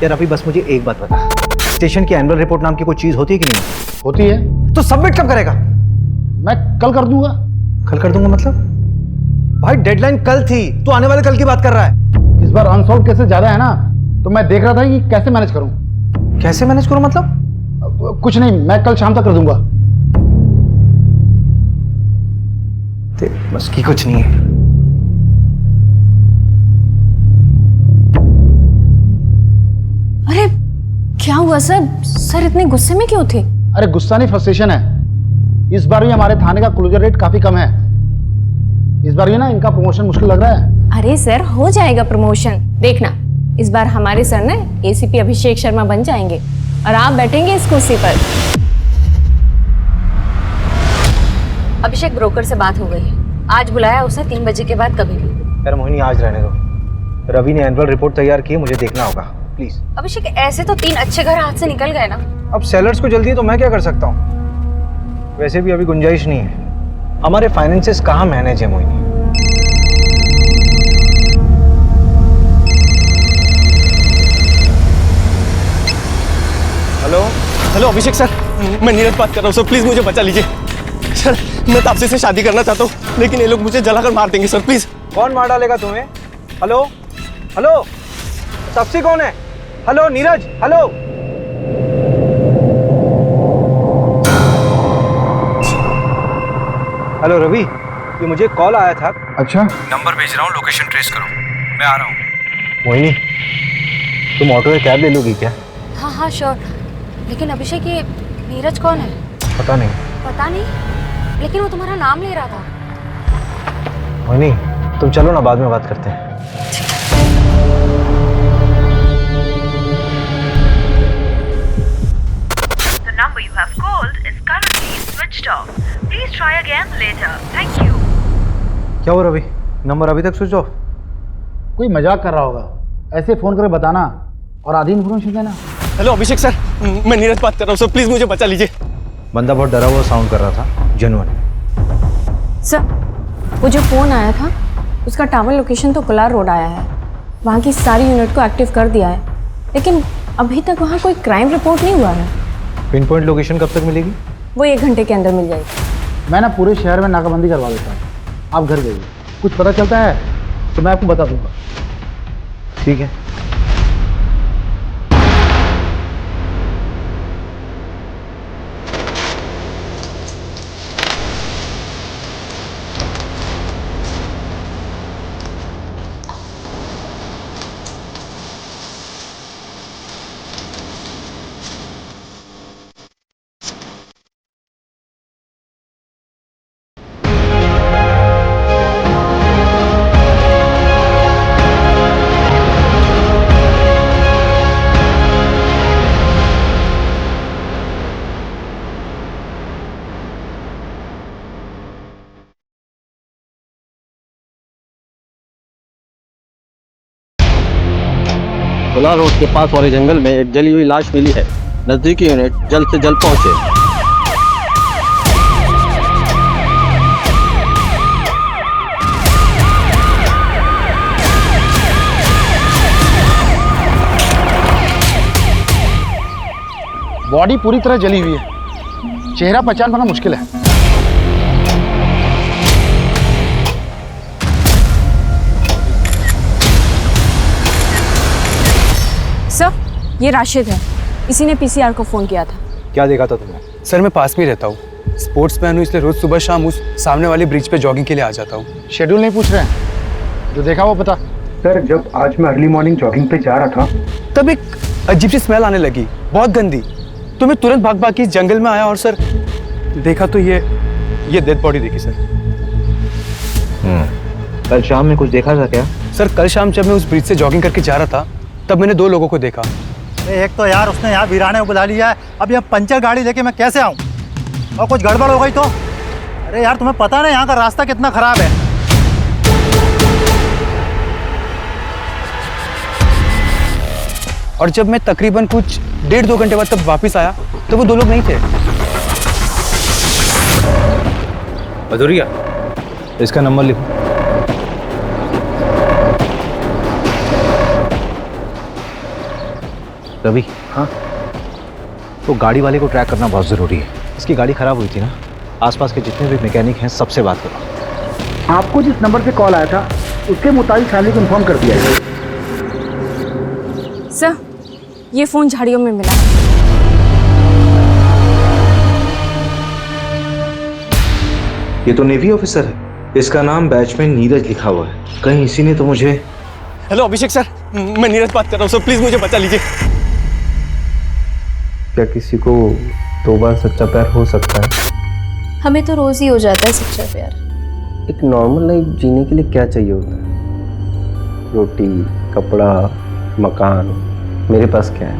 यार अभी बस मुझे एक बात बता, स्टेशन की एनुअल रिपोर्ट नाम की कोई चीज होती है कि नहीं? होती है। तो सबमिट कब करेगा? मैं कल कर दूंगा। कल कर दूंगा मतलब? भाई डेडलाइन कल थी, तू आने वाले कल की बात कर रहा है। इस बार अनसॉल्व केसेस ज्यादा है ना, तो मैं देख रहा था कि कैसे मैनेज करूं। कैसे मैनेज करूं मतलब? कुछ नहीं, मैं कल शाम तक कर दूंगा। बस की कुछ नहीं है। अरे क्या हुआ सर? सर इतने गुस्से में क्यों थे? अरे गुस्सा नहीं, फ्रस्ट्रेशन है। इस बार भी हमारे थाने का क्लोजर रेट काफी कम है। इस बार भी ना इनका प्रमोशन मुश्किल लग रहा है। अरे सर हो जाएगा प्रमोशन, देखना इस बार हमारे सर ना एसीपी अभिषेक शर्मा बन जाएंगे और आप बैठेंगे इस कुर्सी पर। अभिषेक ब्रोकर से बात हो गई है, आज बुलाया उसने 3 बजे के बाद कभी भी। यार मोहिनी आज रहने दो, रवि ने एनुअल रिपोर्ट तैयार की है, मुझे देखना होगा प्लीज। अभिषेक ऐसे तो 3 अच्छे घर हाथ से निकल गए ना। अब सेलर्स को जल्दी है तो मैं क्या कर सकता हूँ? वैसे भी अभी गुंजाइश नहीं है, हमारे फाइनेंसेस कहाँ मैनेज है मोहिनी। हेलो हेलो अभिषेक सर, मैं नीरज बात कर रहा हूँ सर, प्लीज मुझे बचा लीजिए सर। मैं तापसी से शादी करना चाहता हूँ, लेकिन ये लोग मुझे जलाकर मार देंगे सर, प्लीज। कौन मार डालेगा तुम्हें? हेलो हेलो, तापसी कौन है? Hello Neeraj, hello. Hello Ravi, ये मुझे कॉल आया था। अच्छा, नंबर भेज रहा हूँ, लोकेशन ट्रेस करो, मैं आ रहा हूँ। मोहिनी तुम ऑटो या कैब ले लोगी क्या? हाँ हाँ श्योर, लेकिन अभिषेक ये नीरज कौन है? पता नहीं। पता नहीं, लेकिन वो तुम्हारा नाम ले रहा था। मोहिनी तुम चलो ना, बाद में बात करते हैं। The number you have called is currently switched off. Please try again later. Thank you. क्या हुआ रवि, नंबर अभी तक स्विच ऑफ? कोई मजाक कर रहा होगा। ऐसे फोन करके बताना और आधी इन्फॉर्मेशन देना। हेलो अभिषेक सर, मैं नीरज बात कर रहा हूँ सर, प्लीज मुझे बचा लीजिए। बंदा बहुत डरा हुआ साउंड कर रहा था, जेन्युइन। सर वो जो फोन आया था उसका टावर लोकेशन तो कोलार रोड आया है, वहाँ की सारी यूनिट को एक्टिव कर दिया है, लेकिन अभी तक वहाँ कोई क्राइम रिपोर्ट नहीं हुआ है। पिन पॉइंट लोकेशन कब तक मिलेगी? वो 1 घंटे के अंदर मिल जाएगी। मैं ना पूरे शहर में नाकाबंदी करवा देता हूँ। आप घर जाइए, कुछ पता चलता है तो मैं आपको बता दूंगा। ठीक है। कोलार रोड के पास वाले जंगल में एक जली हुई लाश मिली है। नजदीकी यूनिट जल्द से जल्द पहुंचे। बॉडी पूरी तरह जली हुई है, चेहरा पहचान पाना मुश्किल है। सर ये राशिद है, इसी ने पीसीआर को फोन किया था। क्या देखा था तुमने? सर मैं पास में ही रहता हूँ, स्पोर्ट्स मैन हूँ, इसलिए रोज सुबह शाम उस सामने वाली ब्रिज पे जॉगिंग के लिए आ जाता हूँ। शेड्यूल नहीं पूछ रहे हैं, जो देखा वो पता। सर जब आज मैं अर्ली मॉर्निंग जॉगिंग पे जा रहा था तब एक अजीब सी स्मेल आने लगी, बहुत गंदी। तो मैं तुरंत भाग भाग के इस जंगल में आया और सर देखा तो ये डेड बॉडी देखी सर। कल शाम में कुछ देखा था क्या? सर कल शाम जब मैं उस ब्रिज से जॉगिंग करके जा रहा था तब मैंने 2 लोगों को देखा। एक तो यार उसने यहाँ वीराने को बुला लिया है, अब यहाँ पंचर गाड़ी लेके मैं कैसे आऊँ? और कुछ गड़बड़ हो गई तो? अरे यार तुम्हें पता ना यहाँ का रास्ता कितना खराब है। और जब मैं तकरीबन कुछ 1.5-2 घंटे बाद तब वापस आया तो वो 2 लोग नहीं थे। भदौरिया, इसका नंबर लिखो। रवि, हाँ, तो गाड़ी वाले को ट्रैक करना बहुत ज़रूरी है। इसकी गाड़ी ख़राब हुई थी ना, आसपास के जितने भी मैकेनिक हैं सबसे बात करो। आपको जिस नंबर से कॉल आया था उसके मुताबिक शादी को इन्फॉर्म कर दिया है। सर, ये फ़ोन झाड़ियों में मिला। ये तो नेवी ऑफिसर है, इसका नाम बैचमैन नीरज लिखा हुआ है। कहीं इसी ने तो मुझे। हेलो अभिषेक सर, मैं नीरज बात कर रहा हूँ सर, प्लीज मुझे बचा लीजिए। क्या किसी को 2 बार सच्चा प्यार हो सकता है? हमें तो रोज ही हो जाता है सच्चा प्यार। एक नॉर्मल लाइफ जीने के लिए क्या चाहिए होता है? रोटी, कपड़ा, मकान। मेरे पास क्या है?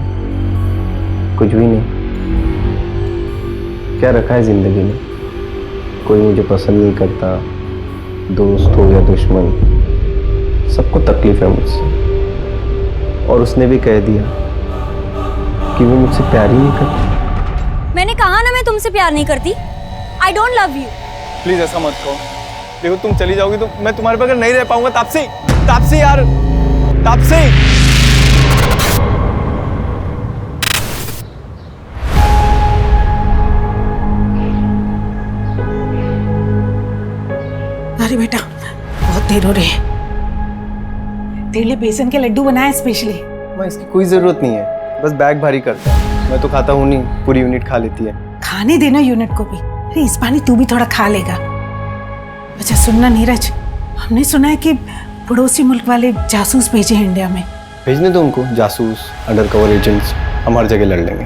कुछ भी नहीं। क्या रखा है जिंदगी में? कोई मुझे पसंद नहीं करता, दोस्त हो या दुश्मन, सबको तकलीफ है मुझसे। और उसने भी कह दिया कि वो मुझसे प्यार ही नहीं करती। मैंने कहा ना मैं तुमसे प्यार नहीं करती। I don't love you. Please ऐसा मत कहो। देखो तुम चली जाओगी तो मैं तुम्हारे बगैर नहीं रह पाऊंगा। तापसी, तापसी यार, तापसी। अरे बेटा, बहुत देर हो रही है। तेरे लिए बेसन के लड्डू बनाए स्पेशली। माँ इसकी कोई जरूरत नहीं है, बस बैग भारी करता है। मैं तो खाता हूँ नहीं, पूरी यूनिट खा लेती है। खाने देना यूनिट को भी। अरे इस बार तू भी थोड़ा खा लेगा। अच्छा सुनना नीरज, हमने सुना है कि पड़ोसी मुल्क वाले जासूस भेजे हैं इंडिया में। भेजने दो उनको, जासूस, अंडर कवर एजेंट्स, हम हर जगह लड़ लेंगे।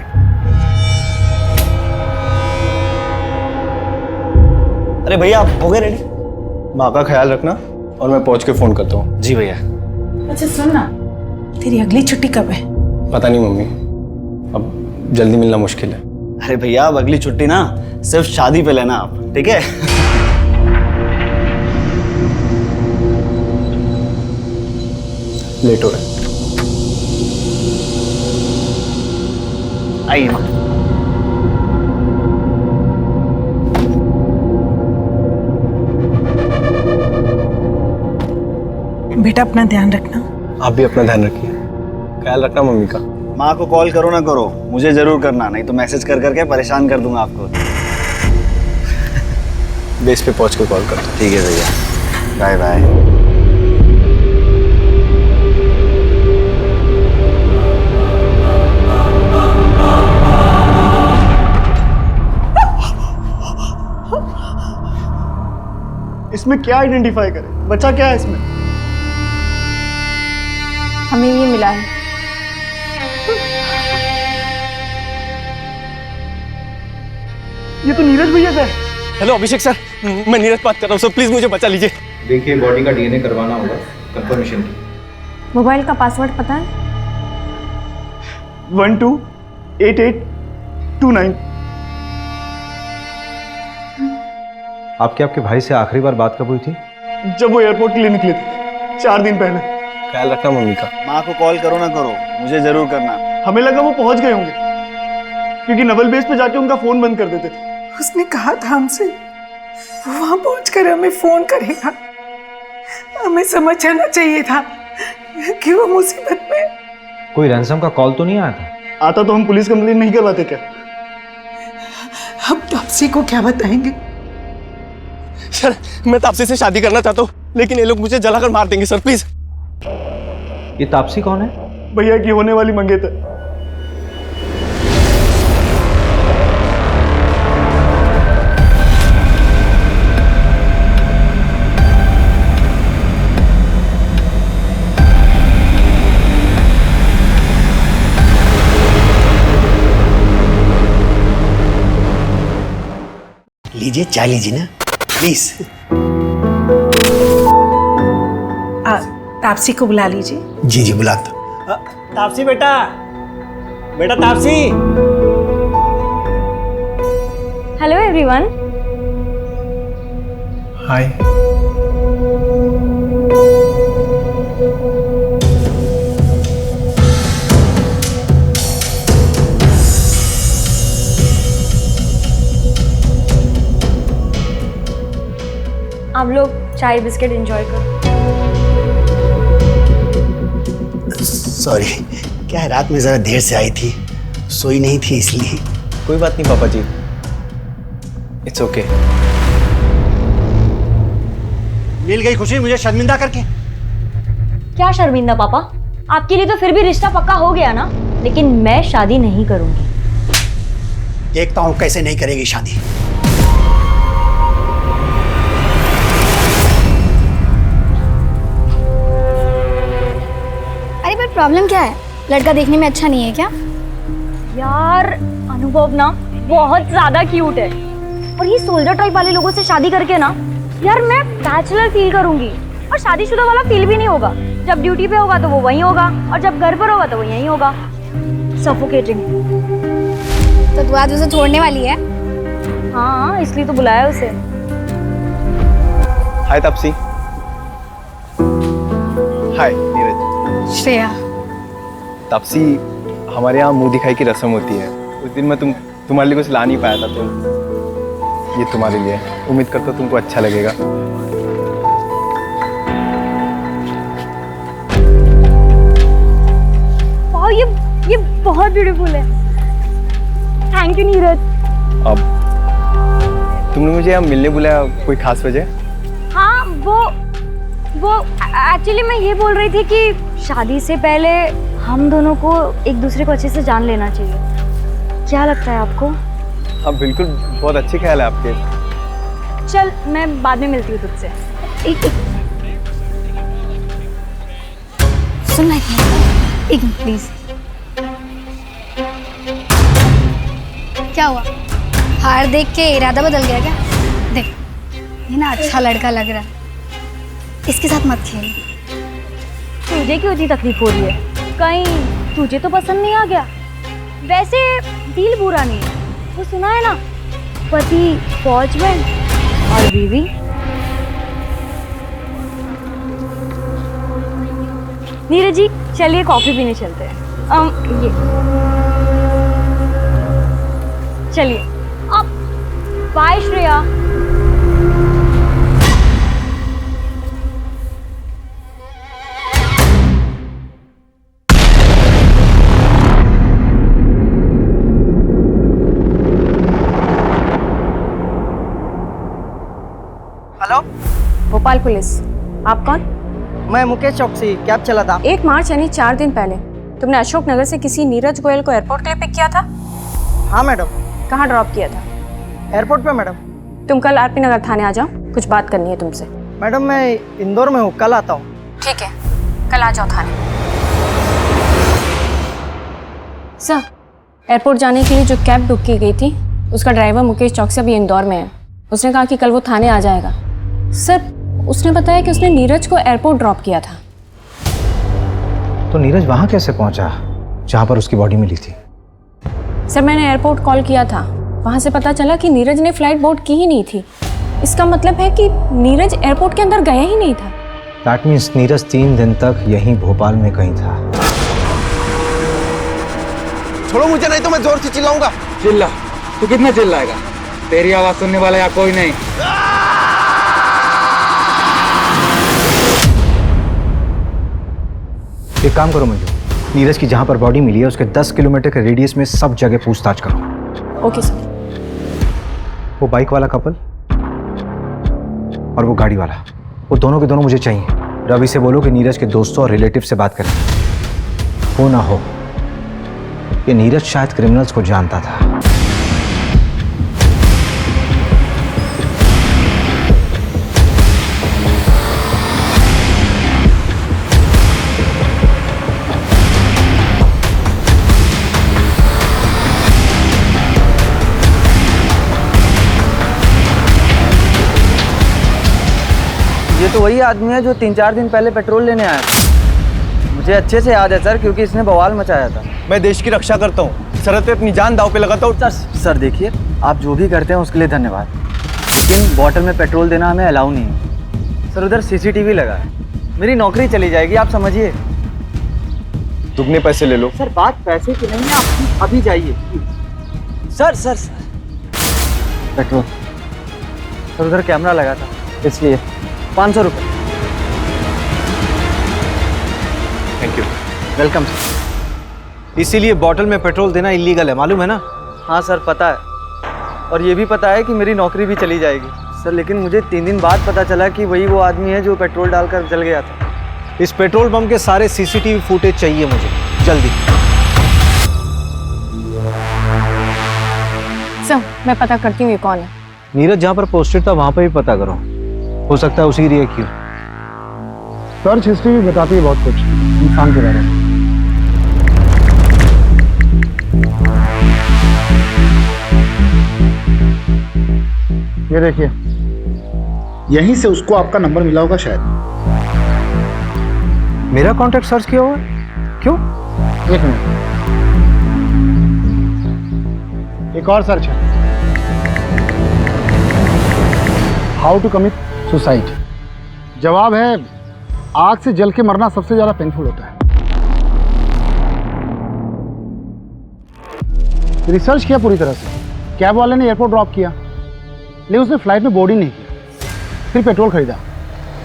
अरे भैया आप हो गए रेडी? माँ का ख्याल रखना और मैं पहुंच के फोन करता हूँ। जी भैया। अच्छा सुनना, तेरी अगली छुट्टी कब है? पता नहीं मम्मी, अब जल्दी मिलना मुश्किल है। अरे भैया अब अगली छुट्टी ना सिर्फ शादी पे लेना आप, ठीक है? लेट हो रहा है। आइए माँ। बेटा अपना ध्यान रखना। आप भी अपना ध्यान रखिए, ख्याल रखना मम्मी का। माँ को कॉल करो ना करो, मुझे जरूर करना, नहीं तो मैसेज कर करके परेशान कर दूंगा आपको। बेस पे पहुंच के कॉल करता हूँ। ठीक है भैया, बाय बाय। इसमें क्या आइडेंटिफाई करें? बच्चा क्या है इसमें? हमें ये मिला है। ये तो नीरज भैया का है। हेलो अभिषेक सर, मैं नीरज बात कर रहा हूँ सर, प्लीज मुझे बचा लीजिए। देखिए बॉडी का डीएनए करवाना होगा कंफर्मेशन की। मोबाइल का पासवर्ड पता है? 128829। आपके भाई से आखिरी बार बात कब हुई थी? जब वो एयरपोर्ट के लिए निकले थे 4 दिन पहले। ख्याल रखना मम्मी का। माँ को कॉल करो ना करो, मुझे जरूर करना। हमें लगा वो पहुंच गए होंगे, क्योंकि नवल बेस पे जाके उनका फोन बंद कर देते थे। उसने कहा था हमसे वहां पहुंचकर हमें फोन करेगा। हमें समझ आना चाहिए था कि वो मुसीबत में। कोई रैंसम का कॉल तो नहीं आया था? आता तो हम पुलिस कंप्लेंट नहीं करवाते क्या? हम तापसी को क्या बताएंगे? सर मैं तापसी से शादी करना चाहता हूँ, लेकिन ये लोग मुझे जलाकर मार देंगे सर, प्लीज। ये तापसी कौन है? भैया की होने वाली मंगेतर। लीजिए चाय लीजिए ना प्लीज। तापसी को बुला लीजिए। जी जी बुलाता। तापसी बेटा, बेटा तापसी। Hello everyone. हाय। आप लोग चाय बिस्किट एंजॉय करो। सॉरी, क्या है, रात में ज़रा देर से आई थी, सोई नहीं थी इसलिए। कोई बात नहीं पापा जी, इट्स ओके। मिल गई खुशी मुझे शर्मिंदा करके। क्या शर्मिंदा पापा? आपके लिए तो फिर भी रिश्ता पक्का हो गया ना, लेकिन मैं शादी नहीं करूंगी। देखता हूँ कैसे नहीं करेगी शादी। अरे पर प्रॉब्लम क्या है? लड़का देखने में अच्छा नहीं है क्या? यार अनुभव ना बहुत ज्यादा क्यूट है, और ये सोल्जर टाइप वाले लोगों से शादी करके ना यार मैं बैचलर फील करूंगी, और शादीशुदा वाला फील भी नहीं होगा। जब ड्यूटी पे होगा तो वो वहीं होगा, और जब घर पर होगा तो वो यहीं होगा। सफोकेटिंग। तो तू आज उसे छोड़ने वाली है? हाँ, इसलिए तो बुलाया उसे। हाय तापसी। हाय नीरज। श्रेया। तापसी, हमारे यहाँ मुंह दिखाई की रस्म होती है। उस दिन मैं तुम्हारे लिए कुछ ला नहीं पाया था, तो ये तुम्हारे लिए। उम्मीद करता हूँ तुमको अच्छा लगेगा। वाह, ये बहुत ब्यूटीफुल है। Thank you Neeraj. अब तुमने मुझे यहाँ मिलने बुलाया, कोई खास वजह? हाँ, वो एक्चुअली मैं ये बोल रही थी कि शादी से पहले हम दोनों को एक दूसरे को अच्छे से जान लेना चाहिए। क्या लगता है आपको? हाँ बिल्कुल, बहुत अच्छे ख्याल है आपके। चल, मैं बाद में मिलती हूँ तुझसे। एक सुन ना, एक मिनट प्लीज। क्या हुआ? हार देख के इरादा बदल गया क्या? देख, ये ना अच्छा लड़का लग रहा है, इसके साथ मत खेल। तुझे क्यों इतनी तकलीफ हो रही है? कहीं तुझे तो पसंद नहीं आ गया? वैसे दिल बुरा नहीं है, वो सुना है ना, पति फौज में और बीवी। नीरज जी, चलिए कॉफी पीने चलते हैं। ये चलिए अब। Bye Shreya. Hello, Bhopal police. आप कौन? मैं मुकेश चौकसी, कैब चला था। 1 मार्च यानी 4 दिन पहले तुमने अशोक नगर से किसी नीरज गोयल को एयरपोर्ट के लिए पिक किया था? हाँ मैडम। कहाँ ड्रॉप किया था? एयरपोर्ट पे मैडम। तुम कल आरपी नगर थाने आ जाओ, कुछ बात करनी है तुमसे। मैडम मैं इंदौर में हूँ, कल आता हूँ। ठीक है, कल आ जाओ थाने। सर, एयरपोर्ट जाने के लिए जो कैब बुक की गई थी उसका ड्राइवर मुकेश चौकसी अभी इंदौर में है। उसने कहा कि कल वो थाने आ जाएगा। सर, उसने बताया कि उसने नीरज को एयरपोर्ट ड्रॉप किया था। तो नीरज वहां कैसे पहुंचा जहां पर उसकी बॉडी मिली थी? सर, मैंने एयरपोर्ट कॉल किया था, वहां से पता चला कि नीरज ने फ्लाइट बोर्ड की ही नहीं थी। इसका मतलब है कि नीरज एयरपोर्ट के अंदर गया ही नहीं था। दैट मीन्स नीरज 3 दिन तक यहीं भोपाल में कहीं था। छोड़ो मुझे, नहीं तो मैं जोर से चिल्लाऊंगा। चिल्ला? तू कितना चिल्लाएगा? तेरी आवाज सुनने वाला यहाँ कोई नहीं। एक काम करो मंजू, नीरज की जहां पर बॉडी मिली है उसके 10 किलोमीटर के रेडियस में सब जगह पूछताछ करो। Okay sir. वो बाइक वाला कपल और वो गाड़ी वाला, वो दोनों के दोनों मुझे चाहिए। रवि से बोलो कि नीरज के दोस्तों और रिलेटिव से बात करें। वो ना हो कि नीरज शायद क्रिमिनल्स को जानता था। ये तो वही आदमी है जो 3-4 दिन पहले पेट्रोल लेने आया था। मुझे अच्छे से याद है सर, क्योंकि इसने बवाल मचाया था। मैं देश की रक्षा करता हूँ, सरहद पे अपनी जान दांव पे लगाता हूँ। सर देखिए, आप जो भी करते हैं उसके लिए धन्यवाद, लेकिन बॉटल में पेट्रोल देना हमें अलाउ नहीं है। सर, उधर सीसीटीवी लगा है, मेरी नौकरी चली जाएगी, आप समझिए। दुगने पैसे ले लो। सर, बात पैसे की नहीं है, आप अभी जाइए। Sir petrol. सर, उधर कैमरा लगा था इसलिए 500 रुपये। Thank you. Welcome sir. इसीलिए बॉटल में पेट्रोल देना इलीगल है, मालूम है ना? हाँ सर पता है, और ये भी पता है कि मेरी नौकरी भी चली जाएगी सर, लेकिन मुझे 3 दिन बाद पता चला कि वही वो आदमी है जो पेट्रोल डालकर जल गया था। इस पेट्रोल पंप के सारे सीसीटीवी फुटेज चाहिए मुझे, जल्दी। सर मैं पता करती हूँ ये कौन है। नीरज जहाँ पर पोस्टेड था वहां पर भी पता करो, हो सकता है उसी रिएक्ट क्यों। सर्च हिस्ट्री भी बताती है बहुत कुछ इंसान के बारे में। ये देखिए, यहीं से उसको आपका नंबर मिला होगा शायद। मेरा कांटेक्ट सर्च किया हुआ है? क्यों? एक मिनट, एक और सर्च है, हाउ टू कमिट सुसाइड। जवाब है, आग से जल के मरना सबसे ज्यादा पेनफुल होता है। रिसर्च किया पूरी तरह से, कैब वाले ने एयरपोर्ट ड्रॉप किया, लेकिन उसने फ्लाइट में बोर्ड ही नहीं किया, फिर पेट्रोल खरीदा,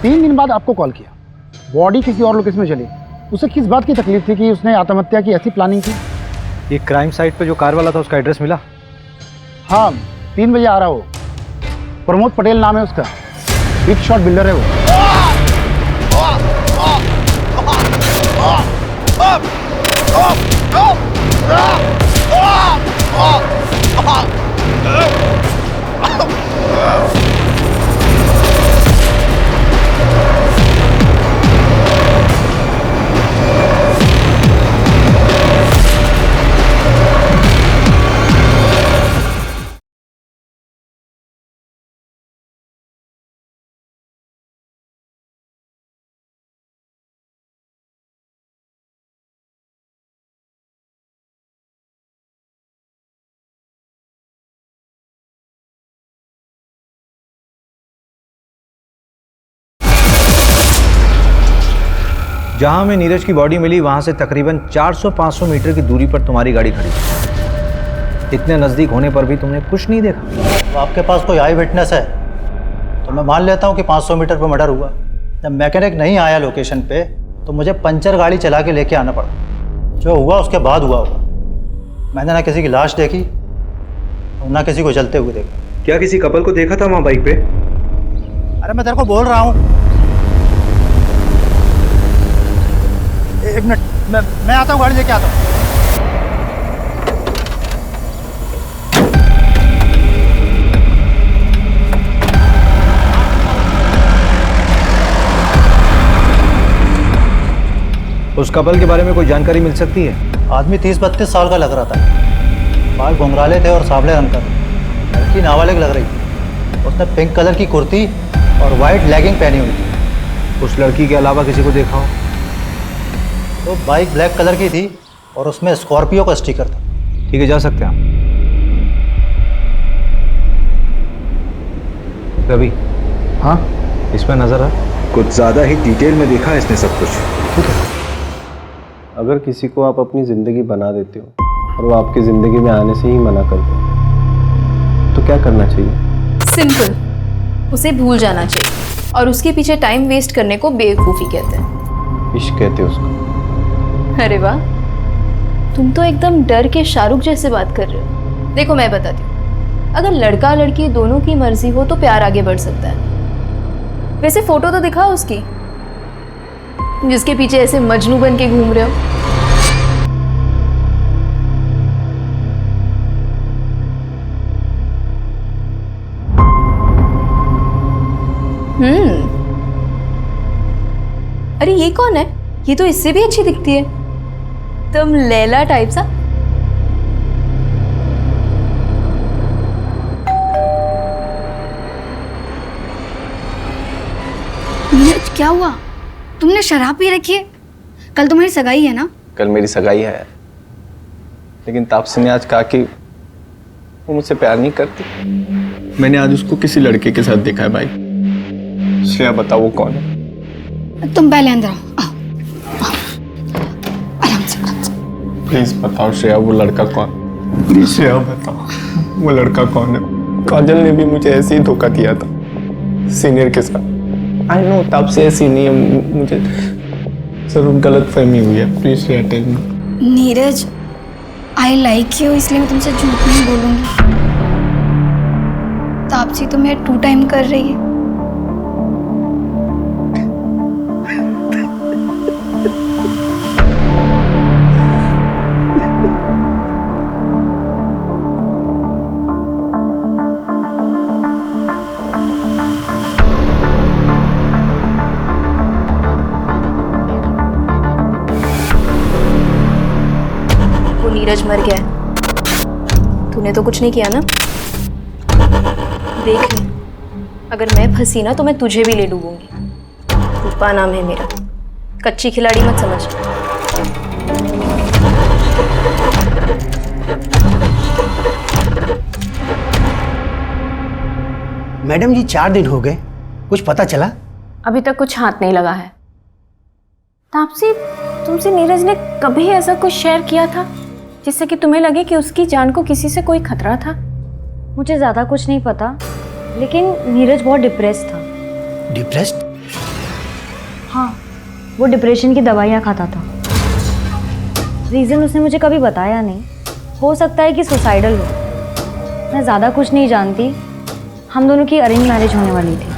3 दिन बाद आपको कॉल किया, बॉडी किसी और लोकेशन में चली। उसे किस बात की तकलीफ थी कि उसने आत्महत्या की ऐसी प्लानिंग की? ये क्राइम साइट पे जो कार वाला था उसका एड्रेस मिला? हाँ, 3 बजे आ रहा हो, प्रमोद पटेल नाम है उसका, बिग शॉट बिल्डर है वो। जहां हमें नीरज की बॉडी मिली वहां से तकरीबन 400-500 मीटर की दूरी पर तुम्हारी गाड़ी खड़ी थी। इतने नजदीक होने पर भी तुमने कुछ नहीं देखा। तो आपके पास कोई आई विटनेस है तो मैं मान लेता हूँ कि 500 मीटर पर मर्डर हुआ। जब मैकेनिक नहीं आया लोकेशन पे तो मुझे पंचर गाड़ी चला के लेके आना पड़ा। जो हुआ उसके बाद हुआ होगा। मैंने ना किसी की लाश देखी और ना किसी को जलते हुए देखा। क्या किसी कपल को देखा था वहाँ बाइक पे? अरे मैं तेरे को बोल रहा हूँ, एक मिनट, मैं आता हूँ, गाड़ी लेके आता हूँ। उस कपल के बारे में कोई जानकारी मिल सकती है? आदमी 30-32 साल का लग रहा था, बाल घुंघराले थे और सावले रंग का। लड़की नाबालिग लग रही थी। उसने पिंक कलर की कुर्ती और वाइट लेगिंग पहनी हुई थी। उस लड़की के अलावा किसी को देखा हो? तो बाइक ब्लैक कलर की थी और उसमें स्कॉर्पियो का स्टिकर था। ठीक है, जा सकते हैं आप। रवि। हाँ, इसमें नजर है कुछ ज़्यादा ही डिटेल में देखा है इसने सब कुछ। ठीक है। अगर किसी को आप अपनी ज़िंदगी बना देते हो और वो आपकी ज़िंदगी में आने से ही मना कर दे तो क्या करना चाहिए? सिंपल, उसे भूल जाना चाहिए और उसके पीछे टाइम वेस्ट करने को बेवकूफ़ी कहते हैं। इश्क कहते हैं उसको। अरे वाह, तुम तो एकदम डर के शाहरुख जैसे बात कर रहे हो। देखो मैं बताती हूँ, अगर लड़का लड़की दोनों की मर्जी हो तो प्यार आगे बढ़ सकता है। वैसे फोटो तो दिखाओ उसकी, जिसके पीछे ऐसे मजनू बन के घूम रहे हो। अरे ये कौन है? ये तो इससे भी अच्छी दिखती है, तुम लैला टाइप सा। नीरज क्या हुआ? तुमने शराब पी रखी है? कल तुम्हारी सगाई है ना? कल मेरी सगाई है, लेकिन तापसी ने आज कहा कि वो मुझसे प्यार नहीं करती। मैंने आज उसको किसी लड़के के साथ देखा है भाई। श्रेया बताओ वो कौन है? तुम पहले अंदर आओ। आराम से। प्लीज बताओ श्रेया वो लड़का कौन? प्लीज श्रेया बताओ वो लड़का कौन है? काजल ने भी मुझे ऐसे ही धोखा दिया था सीनियर के साथ। आई नो तब से ऐसी नहीं, मुझे जरूर गलत फहमी हुई है। Please Shreya tell me. Neeraj I like you, इसलिए मैं तुमसे झूठ नहीं बोलूँगी। तापसी तो मेरा 2 टाइम कर रही है। नीरज मर गया है। तूने तो कुछ नहीं किया ना? देख ले, अगर मैं फंसी ना तो मैं तुझे भी ले डूबूंगी। रूपा नाम है मेरा, कच्ची खिलाड़ी मत समझ। मैडम जी 4 दिन हो गए, कुछ पता चला? अभी तक कुछ हाथ नहीं लगा है। तापसी, तुमसे नीरज ने कभी ऐसा कुछ शेयर किया था जिससे कि तुम्हें लगे कि उसकी जान को किसी से कोई खतरा था? मुझे ज़्यादा कुछ नहीं पता, लेकिन नीरज बहुत डिप्रेस था। डिप्रेस्ड? हाँ, वो डिप्रेशन की दवाइयाँ खाता था। रीज़न उसने मुझे कभी बताया नहीं। हो सकता है कि सुसाइडल हो। मैं ज़्यादा कुछ नहीं जानती। हम दोनों की अरेंज मैरिज होने वाली थी।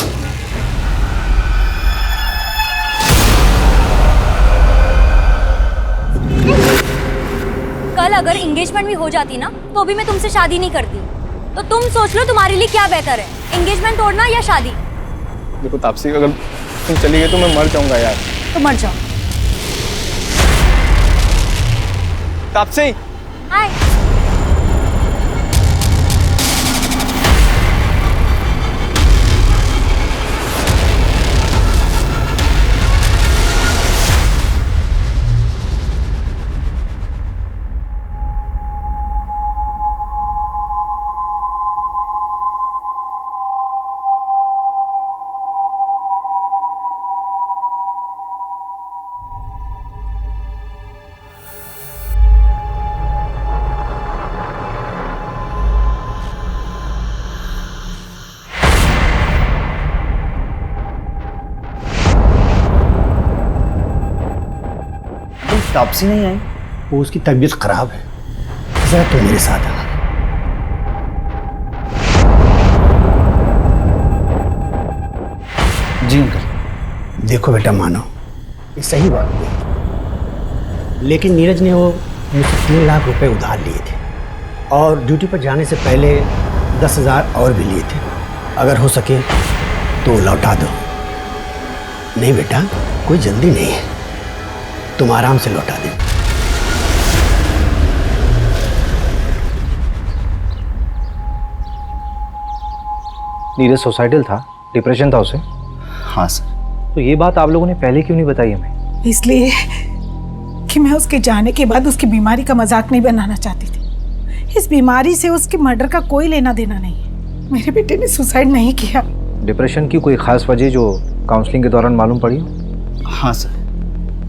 कल अगर एंगेजमेंट भी हो जाती ना तो भी मैं तुमसे शादी नहीं करती। तो तुम सोच लो तुम्हारे लिए क्या बेहतर है, एंगेजमेंट तोड़ना या शादी? देखो तापसी, अगर तुम चली गई तो मैं मर जाऊंगा यार। तो मर जाओ। तापसी, हाय। तापसी नहीं आई, वो उसकी तबीयत खराब है। जरा तुम मेरे साथ आना। जी अंकल। देखो बेटा, मानो ये सही बात नहीं, लेकिन नीरज ने वो मुझसे 3 लाख रुपए उधार लिए थे और ड्यूटी पर जाने से पहले 10,000 और भी लिए थे। अगर हो सके तो लौटा दो। नहीं बेटा, कोई जल्दी नहीं है, तुम आराम से लौटा दे। नीरज सुसाइडल था, डिप्रेशन था उसे? हाँ सर। तो ये बात आप लोगों ने पहले क्यों नहीं बताई हमें? इसलिए कि मैं उसके जाने के बाद उसकी बीमारी का मजाक नहीं बनाना चाहती थी। इस बीमारी से उसके मर्डर का कोई लेना देना नहीं है। मेरे बेटे ने सुसाइड नहीं किया। डिप्रेशन की कोई खास वजह जो काउंसलिंग के दौरान मालूम पड़ी? हाँ सर,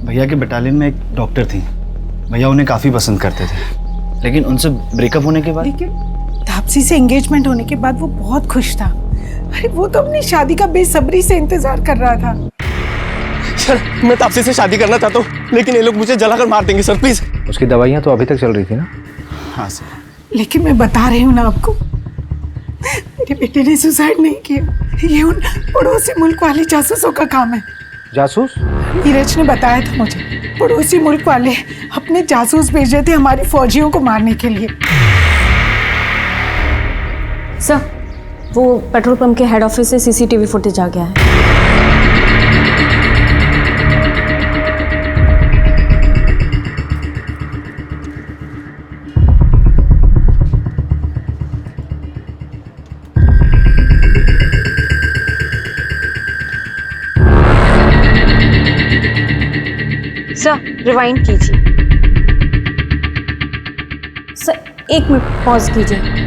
भैया के बटालियन में एक डॉक्टर थी, भैया उन्हें काफ़ी पसंद करते थे, लेकिन उनसे ब्रेकअप होने के बाद। लेकिन तापसी से एंगेजमेंट होने के बाद वो बहुत खुश था। अरे वो तो अपनी शादी का बेसब्री से इंतजार कर रहा था। सर, मैं तापसी से शादी करना चाहता हूँ, लेकिन ये लोग मुझे जलाकर मार देंगे सर, प्लीज। उसकी दवाइयाँ तो अभी तक चल रही थी ना? हाँ सर। लेकिन मैं बता रही हूँ ना आपको, मेरे बेटे ने सुसाइड नहीं किया। ये उन पड़ोसी मुल्क वाले जासूसों का काम है। जासूस? नीरज ने बताया था मुझे, पड़ोसी मुल्क वाले अपने जासूस भेजे थे हमारी फौजियों को मारने के लिए। सर, वो पेट्रोल पंप के हेड ऑफिस से सीसीटीवी फुटेज आ गया है। सर, रिवाइंड कीजिए। सर, 1 मिनट पॉज कीजिए।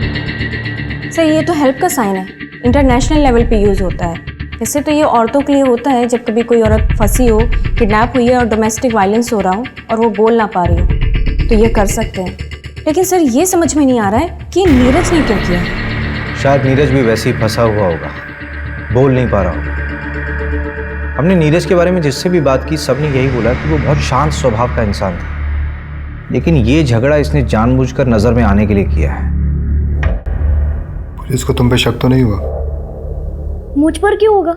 सर, ये तो हेल्प का साइन है, इंटरनेशनल लेवल पे यूज़ होता है। वैसे तो ये औरतों के लिए होता है जब कभी कोई औरत फंसी हो, किडनैप हुई है और डोमेस्टिक वायलेंस हो रहा हो और वो बोल ना पा रही हो, तो ये कर सकते हैं। लेकिन सर, ये समझ में नहीं आ रहा है कि नीरज ने क्यों किया। शायद नीरज भी वैसे ही फंसा हुआ होगा, बोल नहीं पा रहा होगा। हमने नीरज के बारे में जिससे भी बात की, सबने यही बोला कि वो बहुत शांत स्वभाव का इंसान था, लेकिन ये झगड़ा इसने जानबूझकर नजर में आने के लिए किया है। पुलिस को तुम पे शक तो नहीं हुआ? मुझ पर क्यों होगा?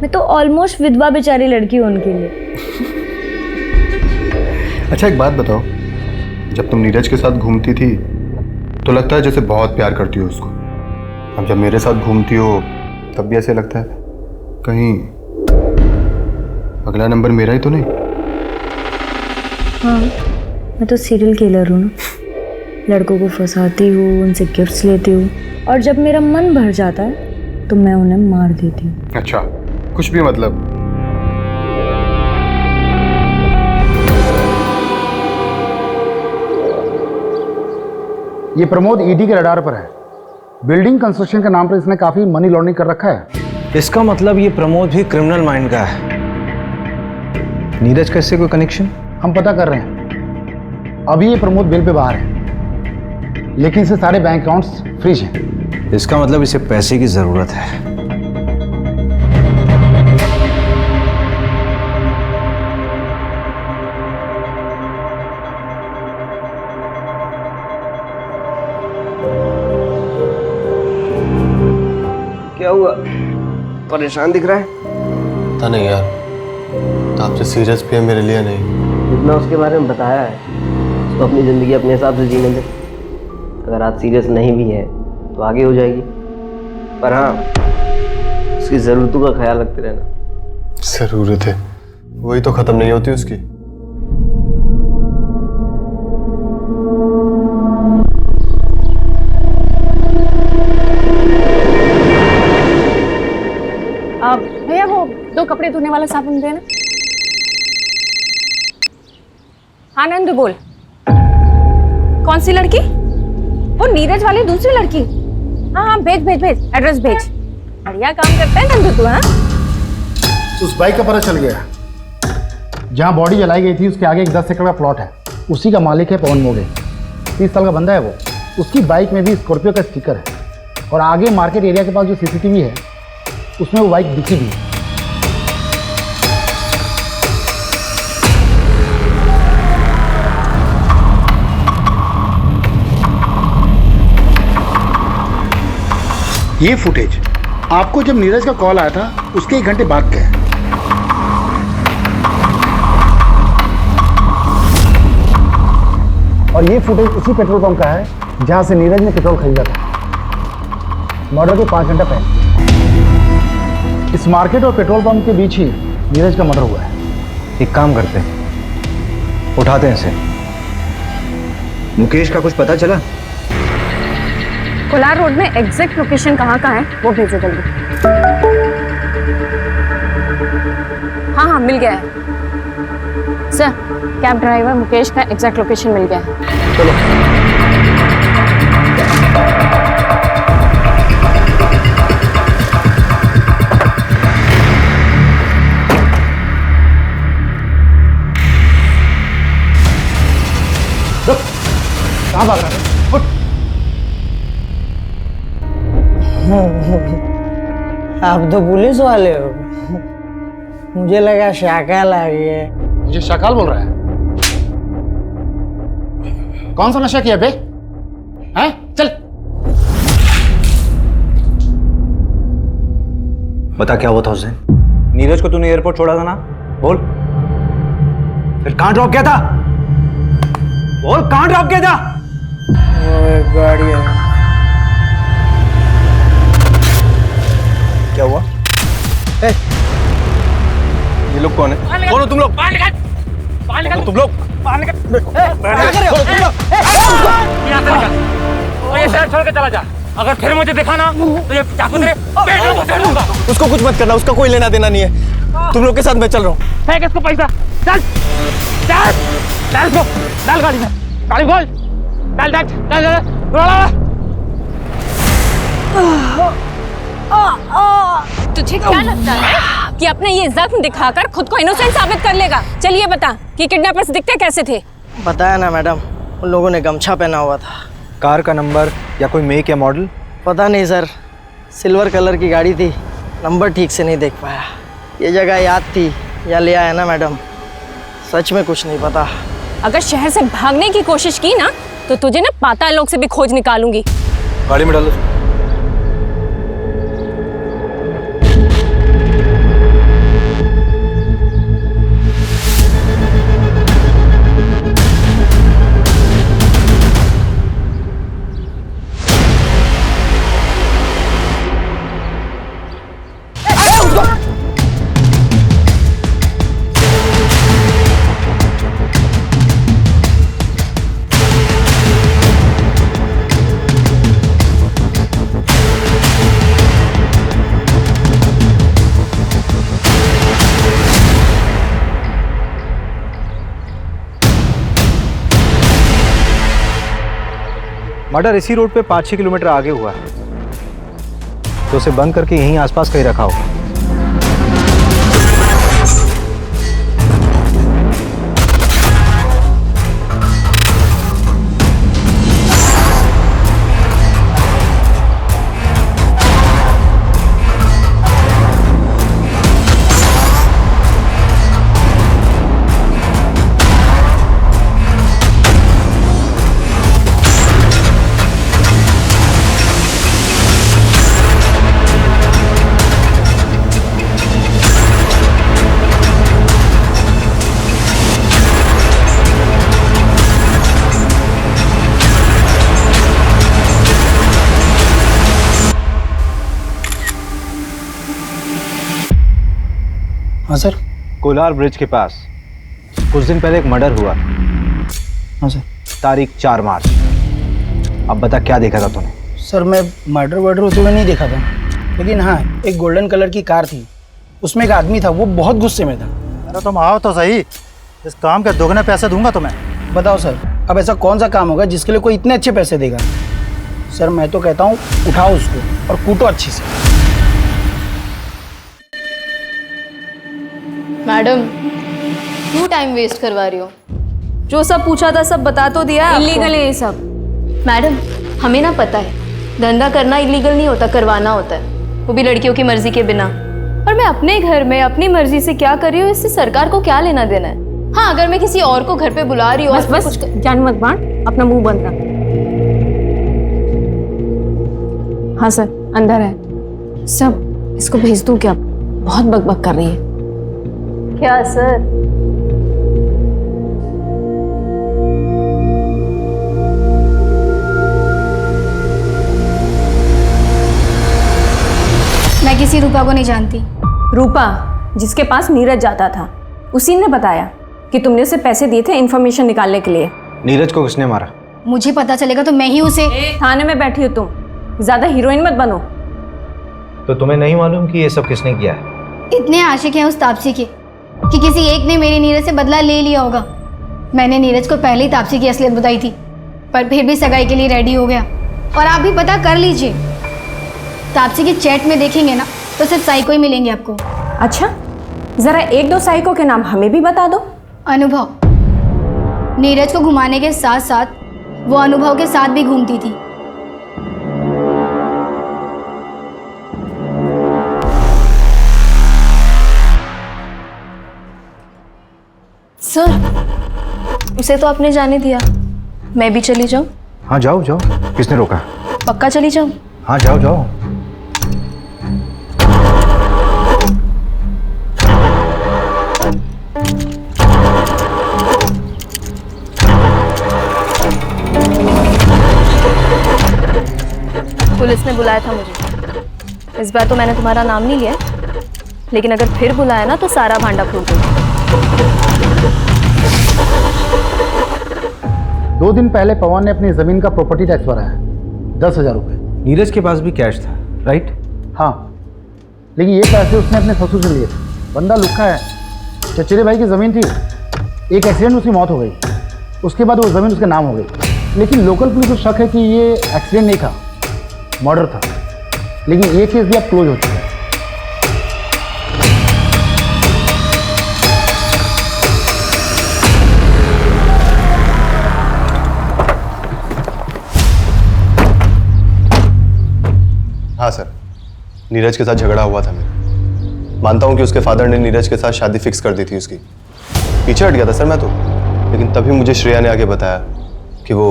मैं तो ऑलमोस्ट विधवा बेचारी लड़की हूँ उनके लिए। अच्छा एक बात बताओ, जब तुम नीरज के साथ घूमती थी तो लगता है जैसे बहुत प्यार करती हो उसको। अब जब मेरे साथ घूमती हो तब भी ऐसे लगता है कहीं अगला नंबर मेरा ही तो नहीं। हाँ, मैं तो सीरियल किलर हूँ ना। लड़कों को फंसाती हूँ, उनसे गिफ्ट्स लेती हूँ, और जब मेरा मन भर जाता है तो मैं उन्हें मार देती हूँ। अच्छा, कुछ भी मतलब। ये प्रमोद ईडी के रडार पर है। बिल्डिंग कंस्ट्रक्शन के नाम पर इसने काफी मनी लॉन्ड्रिंग कर रखा है। इसका मतलब ये प्रमोद भी क्रिमिनल माइंड का है। नीरज का इससे कोई कनेक्शन? हम पता कर रहे हैं। अभी ये प्रमोद बेल पे बाहर है, लेकिन इसे सारे बैंक अकाउंट्स फ्रीज हैं। इसका मतलब इसे पैसे की जरूरत है। क्या हुआ? परेशान दिख रहा है। पता नहीं यार, तो आपसे सीरियस भी है मेरे लिए नहीं। जितना उसके बारे में बताया है उसको अपनी ज़िंदगी अपने हिसाब से जीने दे। अगर आज सीरियस नहीं भी है तो आगे हो जाएगी, पर हाँ उसकी ज़रूरतों का ख्याल रखते रहना। ज़रूरत है वही तो ख़त्म नहीं होती उसकी। भैया वो 2 कपड़े धोने वाला साबुन देना। हाँ नंद बोल। कौन सी लड़की? वो नीरज वाली दूसरी लड़की। हाँ हाँ भेज भेज भेज, एड्रेस भेज। बढ़िया काम करता है नंदू तू। हाँ उस बाइक का पता चल गया। जहाँ बॉडी जलाई गई थी उसके आगे एक 10 एकड़ का प्लॉट है। उसी का मालिक है पवन मोगे। 30 साल का बंदा है वो। उसकी बाइक में भी स्कॉर्पियो का स्टिकर है, और आगे मार्केट एरिया के पास जो सीसीटीवी है उसमें वो बाइक दिखी भी है। ये फुटेज आपको जब नीरज का कॉल आया था उसके 1 घंटे बाद का है। और ये फुटेज उसी पेट्रोल पंप का है जहां से नीरज ने पेट्रोल खरीदा था मर्डर के 5 घंटा पहले। इस मार्केट और पेट्रोल पंप के बीच ही नीरज का मर्डर हुआ है। एक काम करते हैं, उठाते हैं इसे। मुकेश का कुछ पता चला? कोलार रोड में एग्जैक्ट लोकेशन कहाँ का है वो भेजो जल्दी। हाँ हाँ मिल गया है सर। कैब ड्राइवर मुकेश का एग्जैक्ट लोकेशन मिल गया है। चलो कहाँ भाग रहा है? उठ। आप तो पुलिस वाले हो। मुझे लगा शाकाल आ गया। मुझे शाकाल बोल रहा है? कौन सा नशा किया बे? हैं? चल। बता क्या हुआ था उस दिन? नीरज को तूने एयरपोर्ट छोड़ा था ना? बोल। फिर कहां ड्रॉप किया था? बोल कहां ड्रॉप किया था? वो एक गाड़ी है। क्या हुआ? ये लोग कौन है? कौन हो तुम लोग? तुम लोग ये शहर छोड़ के चला जा। अगर फिर मुझे दिखा ना तो ये चाकू तेरे पेट में घुसा दूंगा। उसको कुछ मत करना, उसका कोई लेना देना नहीं है। तुम लोग के साथ मैं चल रहा हूँ। फेंक इसको पैसा। चल चल डाल इसको, डाल गाड़ी में, गाड़ी खोल, डाल डाल डाल डाल। तुझे क्या लगता है कि अपने ये जख्म दिखाकर खुद को इनोसेंट साबित कर लेगा? चलिए बता कि किडनैपर्स दिखते कैसे थे? बताया ना मैडम, उन लोगों ने गमछा पहना हुआ था। कार का नंबर या कोई मेक या मॉडल? पता नहीं सर, सिल्वर कलर की गाड़ी थी, नंबर ठीक से नहीं देख पाया। ये जगह याद थी या ले आया ना मैडम, सच में कुछ नहीं पता। अगर शहर से भागने की कोशिश की ना तो तुझे ना पाताल लोक से भी खोज निकालूंगी। गाड़ी में डालो। मर्डर इसी रोड पे 5-6 किलोमीटर आगे हुआ है, तो उसे बंद करके यहीं आसपास कहीं रखा होगा। हाँ सर। कोलार ब्रिज के पास कुछ दिन पहले एक मर्डर हुआ। हाँ सर। तारीख 4 मार्च। अब बता क्या देखा था तूने? सर मैं मर्डर वर्डर होते हुए नहीं देखा था, लेकिन हाँ एक गोल्डन कलर की कार थी, उसमें एक आदमी था, वो बहुत गुस्से में था। अरे तुम आओ तो सही, इस काम के दोगुने पैसे दूंगा तुम्हें। बताओ सर, अब ऐसा कौन सा काम होगा जिसके लिए कोई इतने अच्छे पैसे देगा? सर मैं तो कहता हूँ उठाओ उसको और कूटो अच्छी से। मैडम क्यों टाइम वेस्ट करवा रही हो? जो सब पूछा था सब बता तो दिया है। इलीगल है ये सब। मैडम हमें ना पता है धंधा करना इलीगल नहीं होता, करवाना होता है, वो भी लड़कियों की मर्जी के बिना। और मैं अपने घर में अपनी मर्जी से क्या कर रही हूँ इससे सरकार को क्या लेना देना है? हाँ अगर मैं किसी और को घर पे बुला रही हूँ। बस जान मत बांट, अपना मुंह बंद रख। हाँ सर अंदर है सब, इसको भेज दूं क्या? बहुत बकबक कर रही है। क्या सर? मैं किसी रूपा को नहीं जानती। रूपा जिसके पास नीरज जाता था, उसी ने बताया कि तुमने उसे पैसे दिए थे इन्फॉर्मेशन निकालने के लिए। नीरज को किसने मारा? मुझे पता चलेगा तो मैं ही उसे। थाने में बैठी हो तुम, ज्यादा हीरोइन मत बनो। तो तुम्हें नहीं मालूम कि ये सब किसने किया है? इतने आशिक हैं उस तापसी के कि किसी एक ने मेरे नीरज से बदला ले लिया होगा। मैंने नीरज को पहले ही तापसी की असलियत बताई थी, पर फिर भी सगाई के लिए रेडी हो गया। और आप भी पता कर लीजिए, तापसी की चैट में देखेंगे ना तो सिर्फ साइको ही मिलेंगे आपको। अच्छा जरा 1-2 साइको के नाम हमें भी बता दो। अनुभव, नीरज को घुमाने के साथ साथ वो अनुभव के साथ भी घूमती थी। सर उसे तो आपने जाने दिया, मैं भी चली जाऊं? हाँ जाओ जाओ, किसने रोका? पक्का चली जाऊं? हाँ जाओ जाओ। पुलिस ने बुलाया था मुझे। इस बार तो मैंने तुम्हारा नाम नहीं लिया, लेकिन अगर फिर बुलाया ना तो सारा भांडा फूट दूंगी। 2 दिन पहले पवन ने अपनी जमीन का प्रॉपर्टी टैक्स भरा है, 10,000 रुपये। नीरज के पास भी कैश था, राइट? हाँ, लेकिन ये पैसे उसने अपने ससुर से लिए थे। बंदा लुक्खा है। चचेरे भाई की ज़मीन थी, एक एक्सीडेंट में उसकी मौत हो गई, उसके बाद वो ज़मीन उसके नाम हो गई। लेकिन लोकल पुलिस को शक है कि ये एक्सीडेंट नहीं था, मर्डर था। लेकिन ये केस भी अब क्लोज हो चुका है। हाँ सर, नीरज के साथ झगड़ा हुआ था मेरा। मानता हूँ कि उसके फादर ने नीरज के साथ शादी फिक्स कर दी थी उसकी। पीछे हट गया था सर मैं तो। लेकिन तभी मुझे श्रेया ने आगे बताया कि वो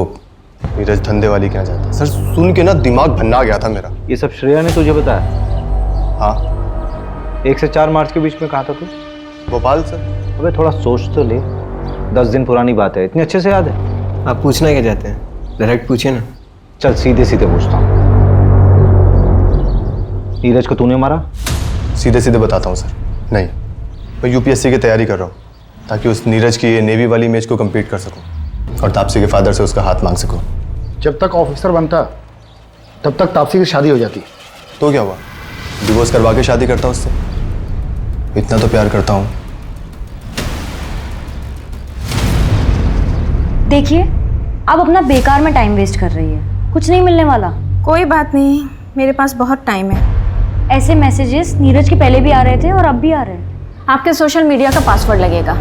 नीरज धंधे वाली के यहाँ जाता है। सर सुन के ना दिमाग भन्ना गया था मेरा। ये सब श्रेया ने तुझे बताया? हाँ। 1 से 4 मार्च के बीच में कहा था तू? भोपाल सर। अबे थोड़ा सोच तो ले, 10 दिन पुरानी बात है, इतनी अच्छे से याद है? आप पूछना क्या चाहते हैं? डायरेक्ट पूछिए ना। चल सीधे सीधे पूछता हूँ, नीरज को तूने मारा? सीधे सीधे बताता हूँ सर, नहीं। मैं यूपीएससी की तैयारी कर रहा हूँ ताकि उस नीरज की नेवी वाली इमेज को कंप्लीट कर सकूँ और तापसी के फादर से उसका हाथ मांग सकूँ। जब तक ऑफिसर बनता तब तक तापसी की शादी हो जाती। तो क्या हुआ, डिवोर्स करवा के शादी करता उससे? इतना तो प्यार करता हूँ। देखिए, आप अपना बेकार में टाइम वेस्ट कर रही है, कुछ नहीं मिलने वाला। कोई बात नहीं, मेरे पास बहुत टाइम है। ऐसे मैसेजेस नीरज के पहले भी आ रहे थे और अब भी आ रहे हैं। आपके सोशल मीडिया का पासवर्ड लगेगा,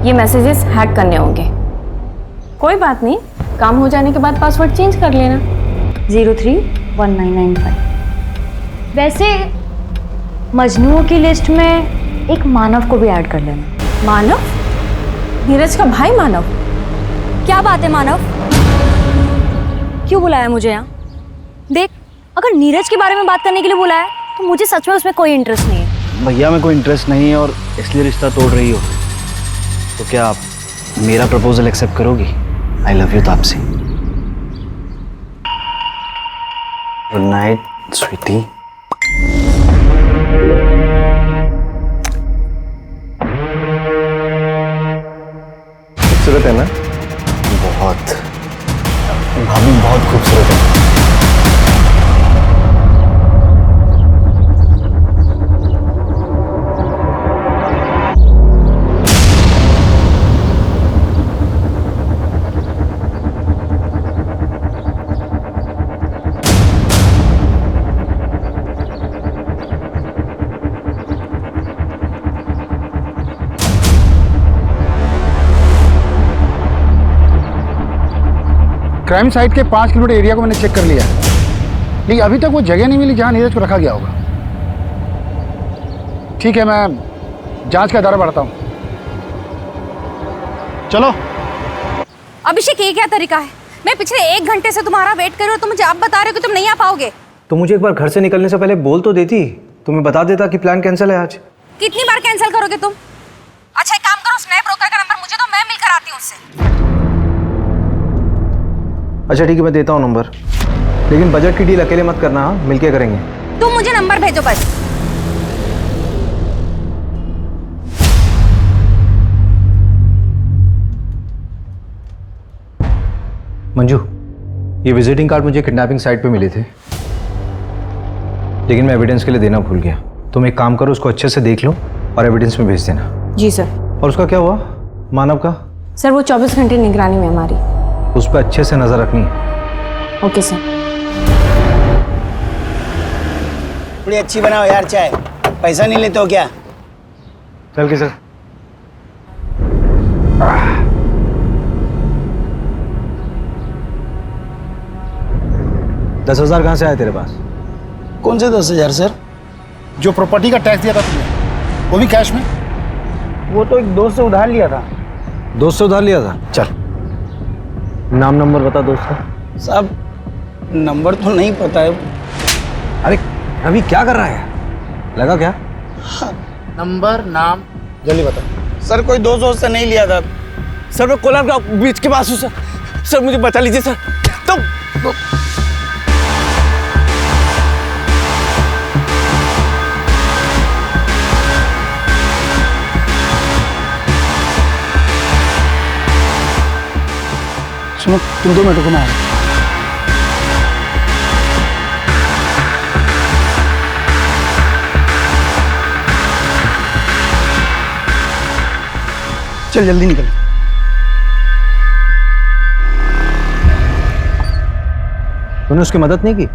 ये मैसेजेस हैक करने होंगे। कोई बात नहीं, काम हो जाने के बाद पासवर्ड चेंज कर लेना। 031995। वैसे मजनुओं की लिस्ट में एक मानव को भी ऐड कर लेना। मानव? नीरज का भाई मानव? क्या बात है मानव, क्यों बुलाया मुझे यहाँ? देख, अगर नीरज के बारे में बात करने के लिए बुलाया तो मुझे सच में उसमें कोई इंटरेस्ट नहीं है। भैया में कोई इंटरेस्ट नहीं है और इसलिए रिश्ता तोड़ रही हो, तो क्या आप मेरा प्रपोजल एक्सेप्ट करोगी? I love you Taapsee. Good night sweetie. खूबसूरत है ना? बहुत। भाभी बहुत खूबसूरत है। क्राइम साइट के 5 किलोमीटर एरिया को मैंने चेक कर लिया है, लेकिन अभी तक वो जगह नहीं मिली जहां नीरज को रखा गया होगा। ठीक है, मैं जांच का दायरा बढ़ाता हूं। चलो। अभिषेक, ये क्या तरीका है? मैं पिछले 1 घंटे से तुम्हारा वेट कर रही हूँ, तुम मुझे अब बता रहे हो कि तुम नहीं आ पाओगे। तो मुझे एक बार घर से निकलने से पहले बोल तो देती, तुम्हें बता देता कि प्लान कैंसिल है आज। कितनी बार कैंसिल करोगे तुम? अच्छा एक काम करो, स्नैप ब्रोकर का नंबर मुझे दो, मैं मिलकर आती हूँ उससे। अच्छा ठीक है, मैं देता हूँ नंबर, लेकिन बजट की डील अकेले मत करना, हाँ? मिलके करेंगे। तुम मुझे नंबर भेजो बस। मंजू, ये विजिटिंग कार्ड मुझे किडनैपिंग साइट पे मिले थे, लेकिन मैं एविडेंस के लिए देना भूल गया। तुम एक काम करो, उसको अच्छे से देख लो और एविडेंस में भेज देना। जी सर। और उसका क्या हुआ, मानव का? सर वो 24 घंटे निगरानी में हमारी। उस पर अच्छे से नजर रखनी है। Okay sir. थोड़ी अच्छी बनाओ यार चाय, पैसा नहीं लेते हो क्या? चल के सर। दस 10,000 कहाँ से आए तेरे पास? कौन से 10,000 सर? जो प्रॉपर्टी का टैक्स दिया था तुमने, वो भी कैश में? वो तो एक दोस्त से उधार लिया था। दोस्त से उधार लिया था? चल नाम नंबर बता दोस्त का। साहब नंबर तो नहीं पता है। अरे अभी क्या कर रहा है, लगा क्या? नंबर नाम जल्दी बता। सर कोई दोस्त से नहीं लिया था सर। मैं कोलार का बीच के पास हूँ सर। सर मुझे बचा लीजिए सर। तो सुनो, तुम 2 मिनट को मैं आ रहा हूं। चल जल्दी निकल। तूने उसकी मदद नहीं की?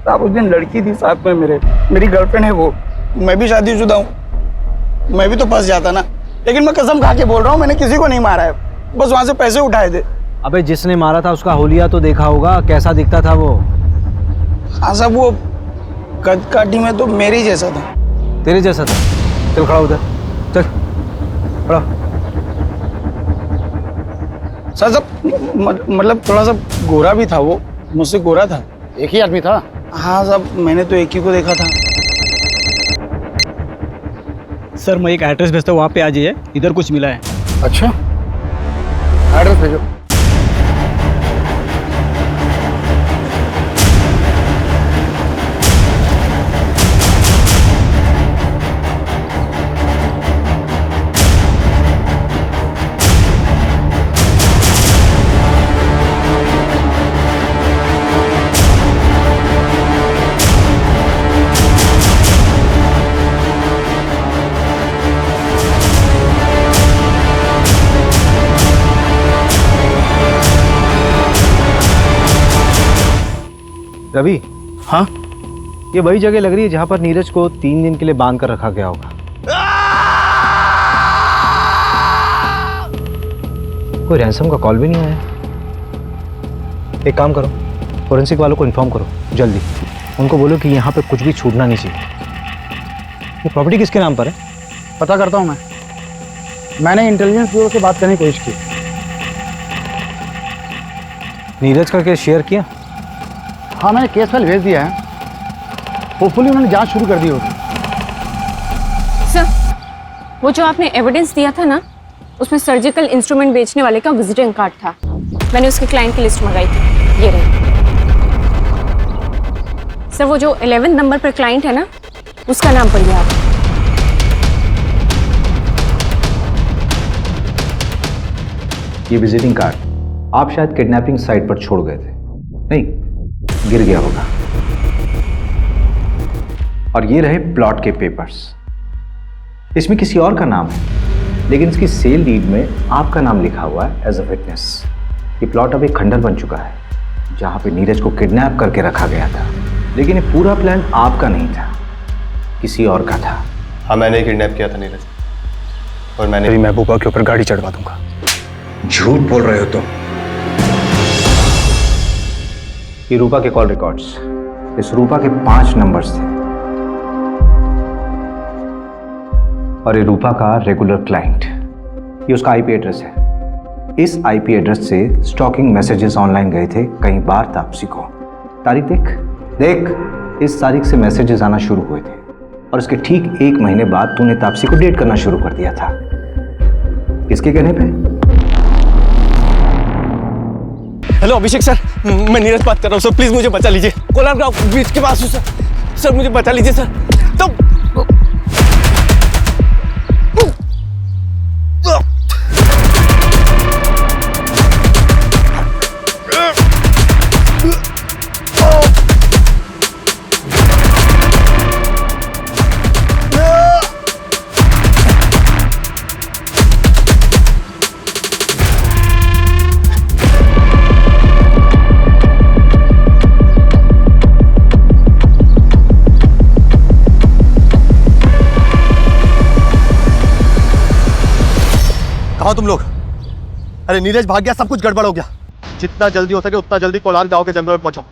साहब उस दिन लड़की थी साथ में मेरी गर्लफ्रेंड है वो। मैं भी शादीशुदा हूँ, मैं भी तो फंस जाता ना। लेकिन मैं कसम खा के बोल रहा हूँ, मैंने किसी को नहीं मारा है, बस वहां से पैसे उठाए थे। अबे जिसने मारा था उसका होलिया तो देखा होगा, कैसा दिखता था वो? हाँ साहब, वो कद काठी में तो मेरे जैसा था। तेरे जैसा था? चल खड़ा उधर, चल खड़ा। सर सब मतलब थोड़ा सा गोरा भी था, वो मुझसे गोरा था। एक ही आदमी था? हाँ साहब, मैंने तो एक ही को देखा था। सर मैं एक एड्रेस भेजता हूँ, वहाँ पे आ जाइए, इधर कुछ मिला है। अच्छा, एड्रेस भेजो। रवि, हाँ, ये वही जगह लग रही है जहां पर नीरज को 3 दिन के लिए बांध कर रखा गया होगा। कोई रैंसम का कॉल भी नहीं आया। एक काम करो, फोरेंसिक वालों को इन्फॉर्म करो जल्दी। उनको बोलो कि यहाँ पे कुछ भी छूटना नहीं चाहिए। ये प्रॉपर्टी किसके नाम पर है? पता करता हूँ मैंने इंटेलिजेंस ब्यूरो से बात करने की कोशिश की। नीरज का केस शेयर किया? हाँ, मैंने केस फाइल भेज दिया है। होपफुली उन्होंने जांच शुरू कर दी होगी। सर, वो जो आपने एविडेंस दिया था ना, उसमें सर्जिकल इंस्ट्रूमेंट बेचने वाले का विजिटिंग कार्ड था। मैंने उसके क्लाइंट की लिस्ट मंगाई थी, ये रही। सर, वो जो 11 नंबर पर क्लाइंट है ना, उसका नाम पढ़िए आप। ये विजिटिंग कार्ड आप शायद किडनैपिंग साइट पर छोड़ गए थे। नहीं, गिर गया होगा। और ये रहे प्लॉट के पेपर्स। इसमें किसी और का नाम है, लेकिन इसकी सेल डीड में आपका नाम लिखा हुआ है एज अ विटनेस। ये प्लॉट अब एक खंडर बन चुका है, जहां पे नीरज को किडनैप करके रखा गया था। लेकिन ये पूरा प्लान आपका नहीं था, किसी और का था। हाँ, मैंने किडनैप किया था नीरज, और मैंने तेरी महबूबा के ऊपर गाड़ी चढ़वा दूंगा। झूठ बोल रहे हो तुम। ये रूपा के कॉल रिकॉर्ड्स, इस रूपा के 5 नंबर्स थे, और ये रूपा का रेगुलर क्लाइंट। ये उसका आईपी एड्रेस है। इस आईपी एड्रेस से स्टॉकिंग मैसेजेस ऑनलाइन गए थे कई बार तापसी को। तारीख देख, इस तारीख से मैसेजेस आना शुरू हुए थे, और इसके ठीक 1 महीने बाद तूने तापसी को डेट करना शुरू कर दिया था। किसके कहने पे? हेलो अभिषेक सर, मैं नीरज बात कर रहा हूँ सर, प्लीज मुझे बचा लीजिए। कोलार गांव ब्रिज के पास हूँ सर। सर मुझे बचा लीजिए सर। तो कहाँ तुम लोग? अरे नीरज भाग गया, सब कुछ गड़बड़ हो गया। जितना जल्दी हो सके उतना जल्दी कोलार गांव के जंगल में पहुंचो।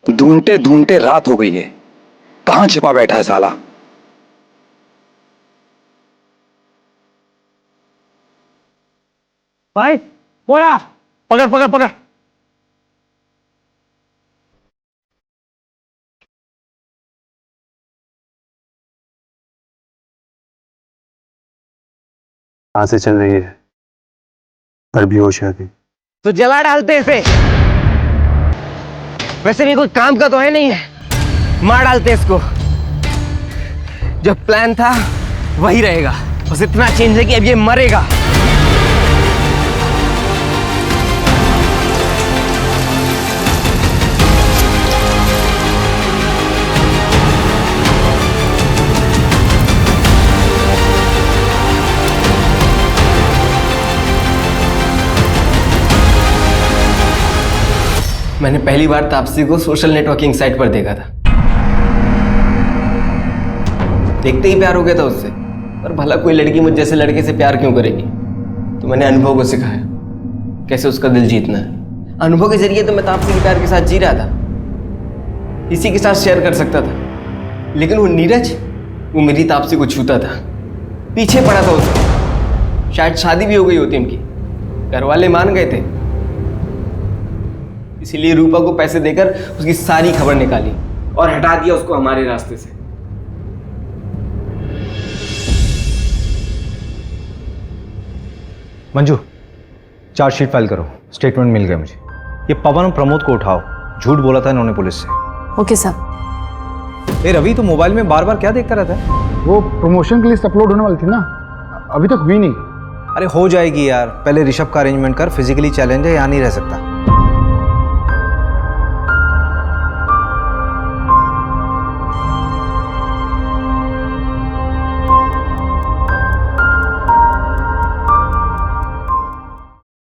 ढूंढते ढूंढते रात हो गई है, कहां छिपा बैठा है साला? भाई बोला, पकड़ पकड़ पकड़। कहां से चल रही है? पर बेहोश है अभी। तो जला डालते इसे। वैसे भी कोई काम का तो है नहीं है, मार डालते इसको। जो प्लान था वही रहेगा, बस इतना चेंज है कि अब ये मरेगा। मैंने पहली बार तापसी को सोशल नेटवर्किंग साइट पर देखा था। देखते ही प्यार हो गया था उससे। पर भला कोई लड़की मुझ जैसे लड़के से प्यार क्यों करेगी? तो मैंने अनुभव को सिखाया कैसे उसका दिल जीतना है। अनुभव के जरिए तो मैं तापसी के प्यार के साथ जी रहा था। इसी के साथ शेयर कर सकता था, लेकिन वो नीरज, वो मेरी तापसी को छूता था, पीछे पड़ा था उसका। शायद शादी भी हो गई होती उनकी, घर वाले मान गए थे, इसीलिए रूपा को पैसे देकर उसकी सारी खबर निकाली और हटा दिया उसको हमारे रास्ते से। मंजू, चार्जशीट फाइल करो। स्टेटमेंट मिल गया मुझे। ये पवन और प्रमोद को उठाओ, झूठ बोला था इन्होंने पुलिस से। ओके साहब। ए रवि, तो मोबाइल में बार बार क्या देखता रहता है? वो प्रमोशन की लिस्ट अपलोड होने वाली थी ना, अभी तक हुई नहीं। अरे हो जाएगी यार, पहले ऋषभ का अरेंजमेंट कर, फिजिकली चैलेंज है, यहाँ नहीं रह सकता।